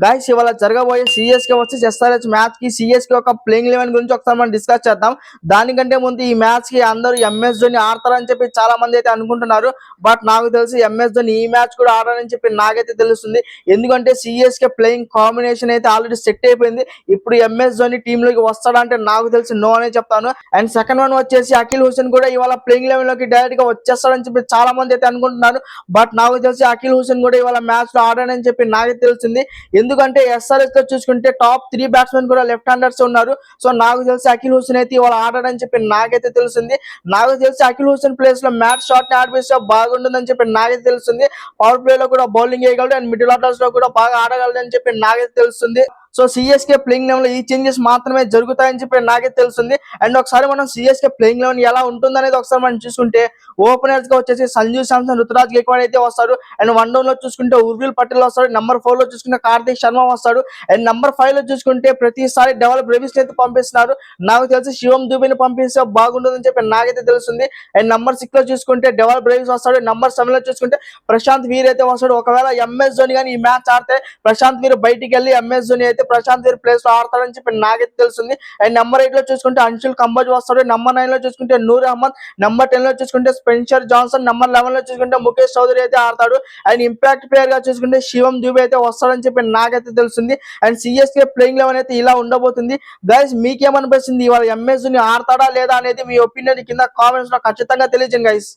Guys ఇవాళ జరగబోయే CSK versus SRH match కి సిఎస్కే ఒక ప్లేయింగ్ లెవెన్ గురించి ఒకసారి మనం డిస్కస్ చేద్దాం. దానికంటే ముందు ఈ మ్యాచ్ కి అందరూ ఎంఎస్ ధోని ఆడతారని చెప్పి చాలా మంది అయితే అనుకుంటున్నారు. బట్ నాకు తెలిసి ఎంఎస్ ధోని ఈ మ్యాచ్ కూడా ఆడారని చెప్పి నాకైతే తెలుస్తుంది. ఎందుకంటే సిఎస్కే ప్లేయింగ్ కాంబినేషన్ అయితే ఆల్రెడీ సెట్ అయిపోయింది. ఇప్పుడు ఎంఎస్ ధోని టీమ్ లోకి వస్తాడంటే నాకు తెలిసి నో అనే చెప్తాను. అండ్ సెకండ్ వన్ వచ్చేసి అఖిల్ హుసేన్ కూడా ఇవాళ ప్లేయింగ్ లెవెన్ లోకి డైరెక్ట్ గా వచ్చేస్తాడని చెప్పి చాలా మంది అయితే అనుకుంటున్నారు. బట్ నాకు తెలిసి అఖిల్ హుసేన్ కూడా ఇవాళ మ్యాచ్ లో ఆడాడని చెప్పి నాకైతే తెలిసింది. ఎందుకంటే ఎస్ఆర్ఎస్ లో చూసుకుంటే టాప్ 3 బ్యాట్స్మెన్ కూడా లెఫ్ట్ హ్యాండర్స్ ఉన్నారు. సో నాకు తెలిసి అఖిల్ హుసేన్ అయితే ఇవాళ ఆడాడని చెప్పి నాకైతే తెలిసింది. నాకు తెలిసి అఖిల్ హుసేన్ ప్లేస్ లో మ్యాట్ షాట్ ని ఆడిపిస్తే బాగుంటుందని చెప్పి నాకైతే తెలుస్తుంది. పవర్ ప్లే లో కూడా బౌలింగ్ వేయగలడు అండ్ మిడిల్ ఆర్డర్స్ లో కూడా బాగా ఆడగలడు అని చెప్పి నాకైతే తెలుస్తుంది. సో సిఎస్కే ప్లేయింగ్ లెవెన్ లో ఈ చేంజెస్ మాత్రమే జరుగుతాయని చెప్పి నాకైతే తెలుస్తుంది. అండ్ ఒకసారి మనం సిఎస్కే ప్లేయింగ్ లెవెన్ ఎలా ఉంటుందనేది ఒకసారి మనం చూసుకుంటే ఓపెనర్స్ గా వచ్చేసి సంజు శాంసన్, రుతురాజ్ గైక్వాడ్ అయితే వస్తారు. అండ్ వన్ డౌన్ లో చూసుకుంటే ఉర్విల్ పటేల్ వస్తాడు. నెంబర్ 4 లో చూసుకుంటే కార్తిక్ శర్మ వస్తాడు. అండ్ నెంబర్ 5 లో చూసుకుంటే ప్రతిసారి డెవలప్ రెవిస్ అయితే పంపిస్తున్నారు. నాకు తెలిసి శివం దూబేని పంపిస్తే బాగుంటుందని చెప్పి నాకైతే తెలుస్తుంది. అండ్ నెంబర్ 6 లో చూసుకుంటే డెవలప్ రెవిస్ వస్తాడు. నెంబర్ 7 లో చూసుకుంటే ప్రశాంత్ వీర్ అయితే వస్తాడు. ఒకవేళ ఎంఎస్ ధోని కానీ ఈ మ్యాచ్ ఆడితే ప్రశాంత్ వీర్ బయటికి వెళ్ళి ఎంఎస్ ధోని అయితే ప్రశాంత్ వీర్ ప్లేస్ లో ఆడతాడని చెప్పి నాకైతే తెలుస్తుంది. అండ్ నెంబర్ 8 లో చూసుకుంటే అంశుల్ కంబోజ్ వస్తాడు. నెంబర్ 9 లో చూసుకుంటే నూర్ అహ్మద్, నెంబర్ 10 లో చూసుకుంటే స్పెన్సర్ జాన్సన్, నెంబర్ 11 లో చూసుకుంటే ముఖేష్ చౌదరి అయితే ఆడతాడు. అండ్ ఇంపాక్ట్ ప్లేయర్ గా చూసుకుంటే శివం దూబే అయితే వస్తాడని చెప్పి నాకైతే తెలుస్తుంది. అండ్ సిఎస్కే ప్లేయింగ్ లెవెన్ అయితే ఇలా ఉండబోతుంది. గైస్ మీకేమనిపిస్తుంది, ఇవాళ ఎంఎస్ ధోని ఆడతాడా లేదా అనేది మీ ఒపీనియన్ కింద కామెంట్స్ లో ఖచ్చితంగా తెలియజేయండి గైస్.